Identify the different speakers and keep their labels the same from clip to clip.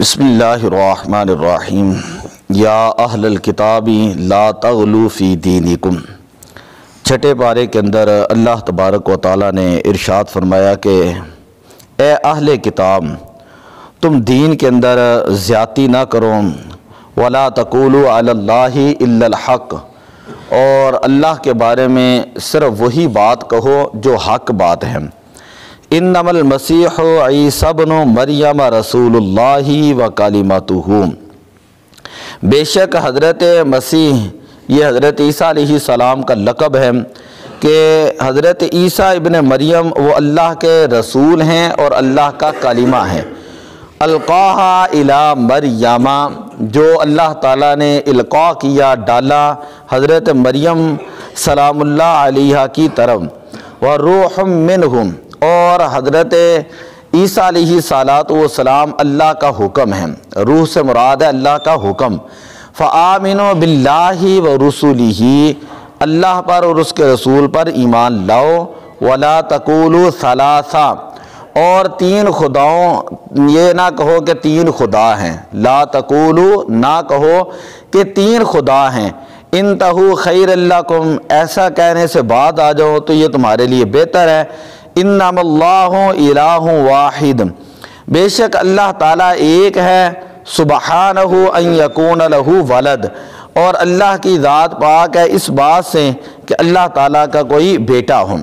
Speaker 1: بسم اللہ الرحمن الرحیم یا اہل الکتاب لا تغلوا فی دینکم۔ چھٹے پارے کے اندر اللہ تبارک و تعالیٰ نے ارشاد فرمایا کہ اے اہل کتاب، تم دین کے اندر زیادتی نہ کرو، ولا تقولوا علی اللہ الا الحق، اور اللہ کے بارے میں صرف وہی بات کہو جو حق بات ہے۔ انما المسیح عیسی ابن مریم رسول اللہ و کلمتہ، بے شک حضرت مسیح، یہ حضرت عیسیٰ علیہ السلام کا لقب ہے کہ حضرت عیسیٰ ابن مریم وہ اللہ کے رسول ہیں اور اللہ کا کلمہ ہے۔ القاہا الی مریم، جو اللہ تعالیٰ نے القاء کیا، ڈالا حضرت مریم سلام اللہ علیہ کی طرف، وروح منہم، اور حضرت عیسیٰ علیہ السلام اللہ کا حکم ہے، روح سے مراد ہے اللہ کا حکم۔ فآمنوا باللہ ورسولہ، اللہ پر اور اس کے رسول پر ایمان لاؤ۔ ولا تقولوا ثلاثہ، اور تین خداؤں، یہ نہ کہو کہ تین خدا ہیں، لا تقولوا، نہ کہو کہ تین خدا ہیں، انتہوا خیر لکم، ایسا کہنے سے بعد آ جاؤ تو یہ تمہارے لیے بہتر ہے۔ انما اللہ الہ واحد، بے شک اللہ تعالیٰ ایک ہے، سبحانہ ان یکون لہ ولد، اور اللہ کی ذات پاک ہے اس بات سے کہ اللہ تعالیٰ کا کوئی بیٹا ہو۔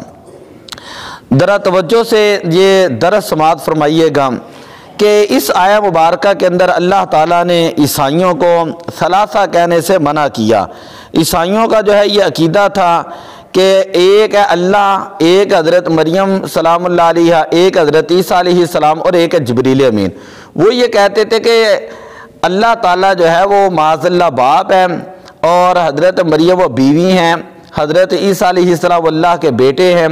Speaker 1: ذرا توجہ سے یہ درس سماعت فرمائیے گا کہ اس آیہ مبارکہ کے اندر اللہ تعالیٰ نے عیسائیوں کو ثلاثہ کہنے سے منع کیا۔ عیسائیوں کا جو ہے یہ عقیدہ تھا کہ ایک ہے اللہ، ایک حضرت مریم سلام اللہ علیہ، ایک حضرت عیسیٰ علیہ السلام، اور ایک ہے جبریل امین۔ وہ یہ کہتے تھے کہ اللہ تعالیٰ جو ہے وہ معاذ اللہ باپ ہے، اور حضرت مریم وہ بیوی ہیں، حضرت عیسیٰ علیہ السلام اللہ کے بیٹے ہیں،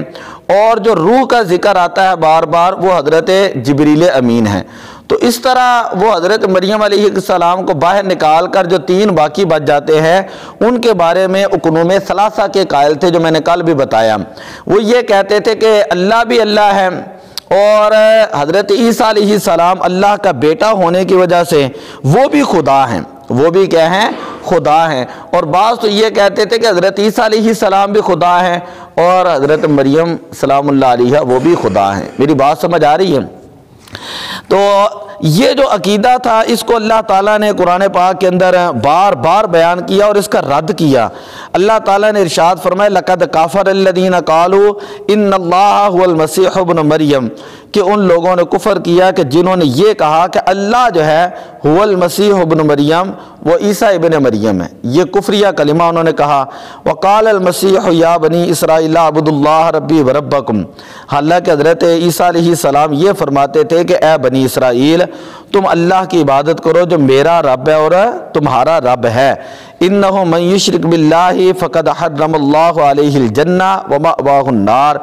Speaker 1: اور جو روح کا ذکر آتا ہے بار بار وہ حضرت جبریل امین ہیں۔ تو اس طرح وہ حضرت مریم علیہ السلام کو باہر نکال کر جو تین باقی بچ جاتے ہیں ان کے بارے میں اقنوم ثلاثہ کے قائل تھے، جو میں نے کل بھی بتایا۔ وہ یہ کہتے تھے کہ اللہ بھی اللہ ہے، اور حضرت عیسیٰ علیہ السلام اللہ کا بیٹا ہونے کی وجہ سے وہ بھی خدا ہیں، وہ بھی کیا ہیں؟ خدا ہیں۔ اور بعض تو یہ کہتے تھے کہ حضرت عیسیٰ علیہ السلام بھی خدا ہیں، اور حضرت مریم سلام اللہ علیہ وہ بھی خدا ہیں۔ میری بات سمجھ آ رہی ہے؟ تو یہ جو عقیدہ تھا اس کو اللہ تعالیٰ نے قرآن پاک کے اندر بار بار بیان کیا اور اس کا رد کیا۔ اللہ تعالیٰ نے ارشاد فرمایا لقد کفر الذین قالوا ان اللہ هو المسیح ابن مریم، کہ ان لوگوں نے کفر کیا کہ جنہوں نے یہ کہا کہ اللہ جو ہے هو المسیح ابن مریم، وہ عیسیٰ ابن مریم ہے۔ یہ کفریہ کلمہ انہوں نے کہا۔ وقال المسیح یا بنی اسرائیل اعبدوا اللہ ربی وربکم، حالانکہ حضرت عیسیٰ علیہ السلام یہ فرماتے تھے کہ اے بنی اسرائیل، تم اللہ کی عبادت کرو جو میرا رب ہے اور تمہارا رب ہے۔ انہ من یشرک باللہ فقد حرم اللہ علیہ الجنہ ومأواہ النار،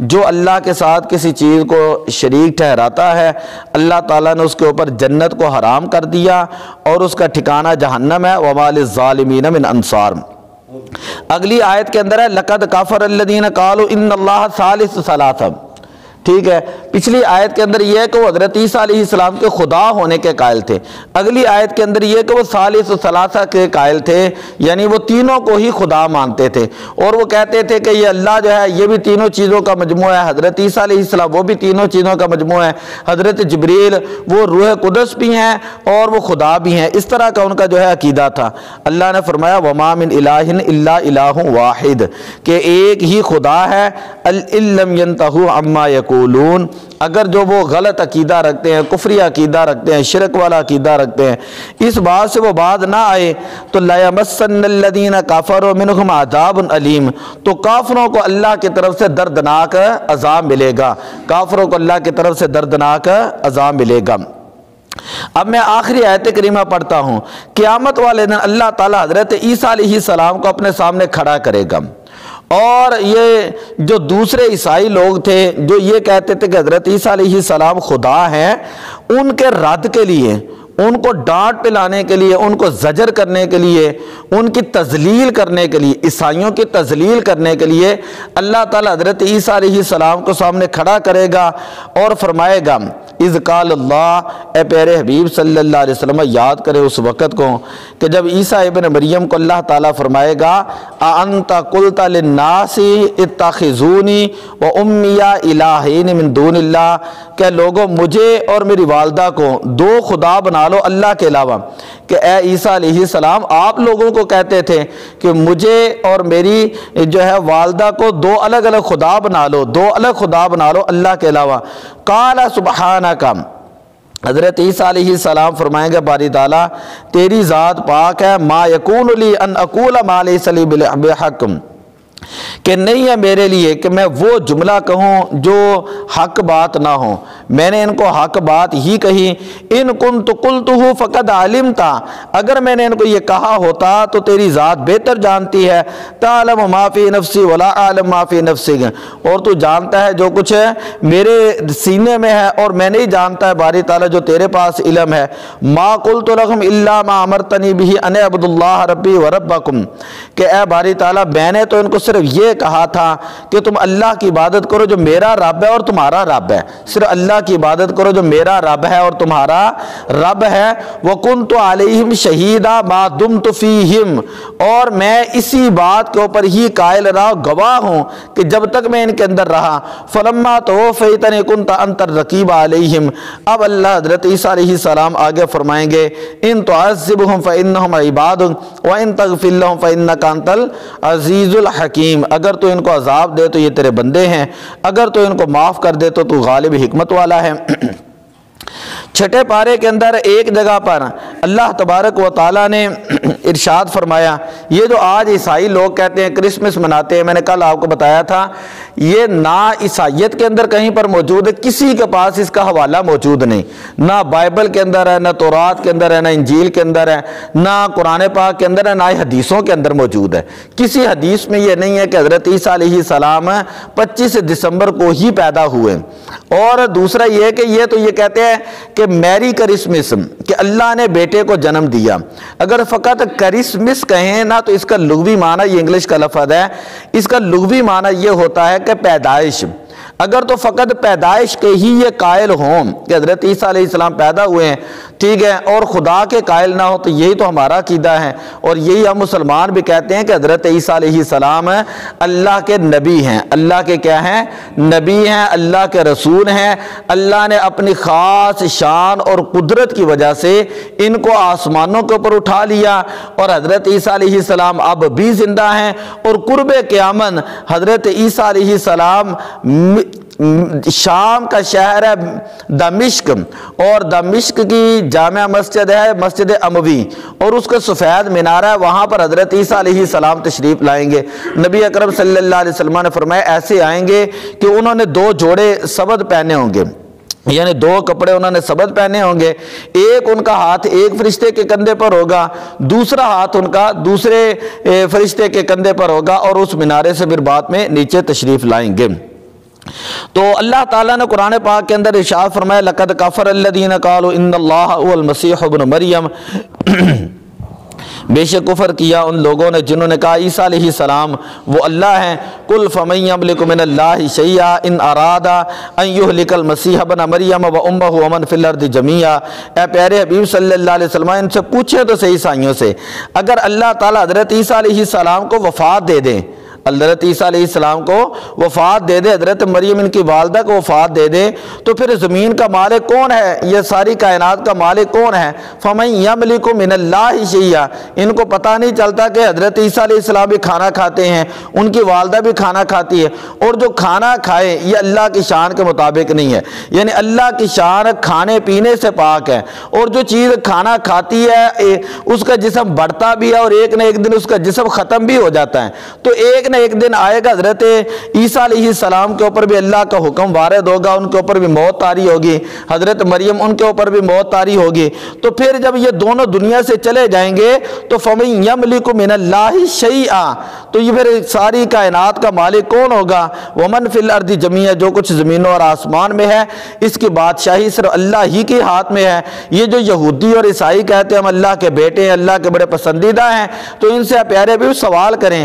Speaker 1: جو اللہ کے ساتھ کسی چیز کو شریک ٹھہراتا ہے اللہ تعالیٰ نے اس کے اوپر جنت کو حرام کر دیا اور اس کا ٹھکانہ جہنم ہے۔ وما للظالمین من انصار۔ اگلی آیت کے اندر ہے لقد کفر الذین قالوا ان اللہ ثالث ثلاثہ، ٹھیک ہے۔ پچھلی آیت کے اندر یہ ہے کہ وہ حضرت عیسیٰ علیہ السلام کے خدا ہونے کے قائل تھے، اگلی آیت کے اندر یہ کہ وہ ثالث ثلاثہ کے قائل تھے، یعنی وہ تینوں کو ہی خدا مانتے تھے، اور وہ کہتے تھے کہ یہ اللہ جو ہے یہ بھی تینوں چیزوں کا مجموعہ ہے، حضرت عیسیٰ علیہ السلام وہ بھی تینوں چیزوں کا مجموعہ ہے، حضرت جبریل وہ روح قدس بھی ہیں اور وہ خدا بھی ہیں۔ اس طرح کا ان کا جو ہے عقیدہ تھا۔ اللہ نے فرمایا وما من الہ الا الہ واحد، کہ ایک ہی خدا ہے، ان لم ينتہوا عما یقولون، اگر جو وہ غلط عقیدہ رکھتے ہیں، کفری عقیدہ رکھتے ہیں، شرک والا عقیدہ رکھتے ہیں، اس بات سے وہ بعد نہ آئے تو لَيَمَسَّنَّ الَّذِينَ كَفَرُوا مِنْهُمْ عَذَابٌ أَلِيمٌ، تو کافروں کو اللہ کی طرف سے دردناک عذاب ملے گا، کافروں کو اللہ کی طرف سے دردناک عذاب ملے گا۔ اب میں آخری آیت کریمہ پڑھتا ہوں۔ قیامت والے دن اللہ تعالیٰ حضرت عیسیٰ علیہ السلام کو اپنے سامنے کھڑا کرے گا، اور یہ جو دوسرے عیسائی لوگ تھے جو یہ کہتے تھے کہ حضرت عیسیٰ علیہ السلام خدا ہیں، ان کے رد کے لیے، ان کو ڈانٹ پلانے کے لیے، ان کو زجر کرنے کے لیے، ان کی تذلیل کرنے کے لیے، عیسائیوں کی تذلیل کرنے کے لیے اللہ تعالیٰ حضرت عیسیٰ علیہ السلام کو سامنے کھڑا کرے گا اور فرمائے گا اذ قال اللہ، اے پیارے حبیب صلی اللہ علیہ وسلم یاد کرے اس وقت کو کہ جب عیسیٰ ابن مریم کو اللہ تعالیٰ فرمائے گا اَأَنْتَ قُلْتَ لِلنَّاسِ اتَّخِذُونِي وَأُمِّيَ إِلَٰهَيْنِ مِن دُونِ اللَّهِ، کہ لوگوں مجھے اور میری والدہ کو دو خدا بنا لو اللہ کے علاوہ، کہ اے عیسیٰ علیہ السلام آپ لوگوں کو کہتے تھے کہ مجھے اور میری جو ہے والدہ کو دو الگ الگ خدا بنا لو، دو الگ خدا بنا لو اللہ کے علاوہ۔ قال سبحانک، حضرت عیسیٰ علیہ السلام فرمائیں گے باری تعالیٰ تیری ذات پاک ہے، ما یکون لی ان اقول ما لیس لی بحق، کہ نہیں ہے میرے لیے کہ میں وہ جملہ کہوں جو حق بات نہ ہو، میں نے ان کو حق بات ہی کہی۔ ان کنت قلتہ فقد علمت، اگر میں نے ان کو یہ کہا ہوتا تو تیری ذات بہتر جانتی ہے، تعلم ما فی نفسی ولا اعلم ما فی نفسک، اور تو جانتا ہے جو کچھ میرے سینے میں ہے اور میں نہیں جانتا ہے باری تعالیٰ جو تیرے پاس علم ہے۔ ما قلت لکم الا ما امرتنی بہ ان اعبدوا اللہ ربی وربکم، کہ اے باری تعالیٰ میں نے تو ان کو صرف یہ کہا تھا کہ تم اللہ کی عبادت کرو جو میرا رب ہے اور تمہارا رب ہے، صرف اللہ کی عبادت کرو جو میرا رب ہے اور تمہارا رب ہے۔ وَكُنْتُ عَلَيْهِمْ شَهِيدًا مَا دُمْتُ فِيهِمْ، اور میں اسی بات کے اوپر ہی قائل رہا، گواہ ہوں کہ جب تک میں ان کے اندر رہا۔ فَلَمَّا تَوَفَّيْتَنِي كُنْتَ أَنْتَ الرَّقِيبَ عَلَيْهِمْ، اب اللہ حضرت عیسیٰ علیہ السلام آگے فرمائیں گے ان تعذبهم فإنهم عبادك وإن تغفر لهم فإنك أنت العزیز الحکیم، اگر تو ان کو عذاب دے تو یہ تیرے بندے ہیں، اگر تو ان کو معاف کر دے تو غالب حکمت والا ہے۔ چھٹے پارے کے اندر ایک جگہ پر اللہ تبارک و تعالیٰ نے ارشاد فرمایا، یہ جو آج عیسائی لوگ کہتے ہیں کرسمس مناتے ہیں، میں نے کل آپ کو بتایا تھا یہ نہ عیسائیت کے اندر کہیں پر موجود ہے، کسی کے پاس اس کا حوالہ موجود نہیں، نہ بائبل کے اندر ہے، نہ تورات کے اندر ہے، نہ انجیل کے اندر ہے، نہ قرآن پاک کے اندر ہے، نہ حدیثوں کے اندر موجود ہے۔ کسی حدیث میں یہ نہیں ہے کہ حضرت عیسیٰ علیہ السلام 25 دسمبر کو ہی پیدا ہوئے۔ اور دوسرا یہ کہ یہ تو یہ کہتے ہیں کہ میری کرسمس، کہ اللہ نے بیٹے کو جنم دیا، اگر فقط کرسمس کہیں نا تو اس کا لغوی معنی، یہ انگلش کا لفظ ہے، اس کا لغوی معنی یہ ہوتا ہے کہ پیدائش۔ اگر تو فقط پیدائش کے ہی یہ قائل ہوں کہ حضرت عیسیٰ علیہ السلام پیدا ہوئے ہیں، ٹھیک ہے، اور خدا کے قائل نہ ہو تو یہی تو ہمارا عقیدہ ہے، اور یہی ہم مسلمان بھی کہتے ہیں کہ حضرت عیسیٰ علیہ السلام اللہ کے نبی ہیں، اللہ کے کیا ہیں؟ نبی ہیں، اللہ کے رسول ہیں۔ اللہ نے اپنی خاص شان اور قدرت کی وجہ سے ان کو آسمانوں کے اوپر اٹھا لیا، اور حضرت عیسیٰ علیہ السلام اب بھی زندہ ہیں، اور قرب قیامت حضرت عیسیٰ علیہ السلام شام کا شہر ہے دمشق، اور دمشق کی جامع مسجد ہے مسجد اموی، اور اس کا سفید مینارہ ہے، وہاں پر حضرت عیسیٰ علیہ السلام تشریف لائیں گے۔ نبی اکرم صلی اللہ علیہ وسلم نے فرمایا ایسے آئیں گے کہ انہوں نے 2 جوڑے سبد پہنے ہوں گے، یعنی 2 کپڑے انہوں نے سبد پہنے ہوں گے، ایک ان کا ہاتھ ایک فرشتے کے کندھے پر ہوگا، دوسرا ہاتھ ان کا دوسرے فرشتے کے کندھے پر ہوگا، اور اس مینارے سے پھر بعد میں نیچے تشریف لائیں گے۔ تو اللہ تعالیٰ نے قرآن پاک کے اندر ارشاد فرمایا لَقَدْ كَفَرَ الَّذِينَ قَالُوا إِنَّ اللَّهَ هُوَ الْمَسِيحُ ابْنُ مَرْيَمَ، بے شک کفر کیا ان لوگوں نے جنہوں نے کہا عیسیٰ علیہ السلام وہ اللہ ہیں۔ قُلْ فَمَن يَمْلِكُ مِنَ اللَّهِ شَيْئًا إِنْ أَرَادَ أَن يُهْلِكَ الْمَسِيحَ ابْنَ مَرْيَمَ وَأُمَّهُ وَمَنْ فِي الْأَرْضِ جَمِيعًا، اے پیارے حبیب صلی اللہ علیہ وسلم ان سے پوچھیں تو صحیح عیسائیوں سے، اگر اللہ تعالیٰ حضرت عیسیٰ علیہ السلام کو وفات دے دیں، حضرت عیسیٰ علیہ السلام کو وفات دے دے، حضرت مریم ان کی والدہ کو وفات دے دے، تو پھر زمین کا مالک کون ہے؟ یہ ساری کائنات کا مالک کون ہے؟ فَمَن يَمْلِكُ مِنَ اللَّهِ شَيْئًا، ان کو پتہ نہیں چلتا کہ حضرت عیسیٰ علیہ السلام بھی کھانا کھاتے ہیں، ان کی والدہ بھی کھانا کھاتی ہے، اور جو کھانا کھائے یہ اللہ کی شان کے مطابق نہیں ہے، یعنی اللہ کی شان کھانے پینے سے پاک ہے، اور جو چیز کھانا کھاتی ہے اس کا جسم بڑھتا بھی ہے اور ایک نہ ایک دن اس کا جسم ختم بھی ہو جاتا ہے، تو ایک نہ ایک دن آئے گا حضرت عیسیٰ علیہ السلام کے اوپر بھی اللہ کا حکم وارد ہوگا، ان کے اوپر بھی موت طاری ہوگی، حضرت مریم ان کے اوپر بھی موت طاری ہوگی، تو پھر جب یہ دونوں دنیا سے چلے جائیں گے تو فَمَن يَمْلِكُ مِنَ اللَّهِ شَيْئًا، تو یہ پھر ساری کائنات کا مالک کون ہوگا؟ وَمَنْ فِي الْأَرْضِ جَمِيعًا، جو کچھ زمینوں اور آسمان میں ہے اس کی بادشاہی صرف اللہ ہی کے ہاتھ میں ہے۔ یہ جو یہودی اور عیسائی کہتے ہیں ہم اللہ کے بیٹے ہیں، اللہ کے بڑے پسندیدہ ہیں، تو ان سے پیارے بھی سوال کریں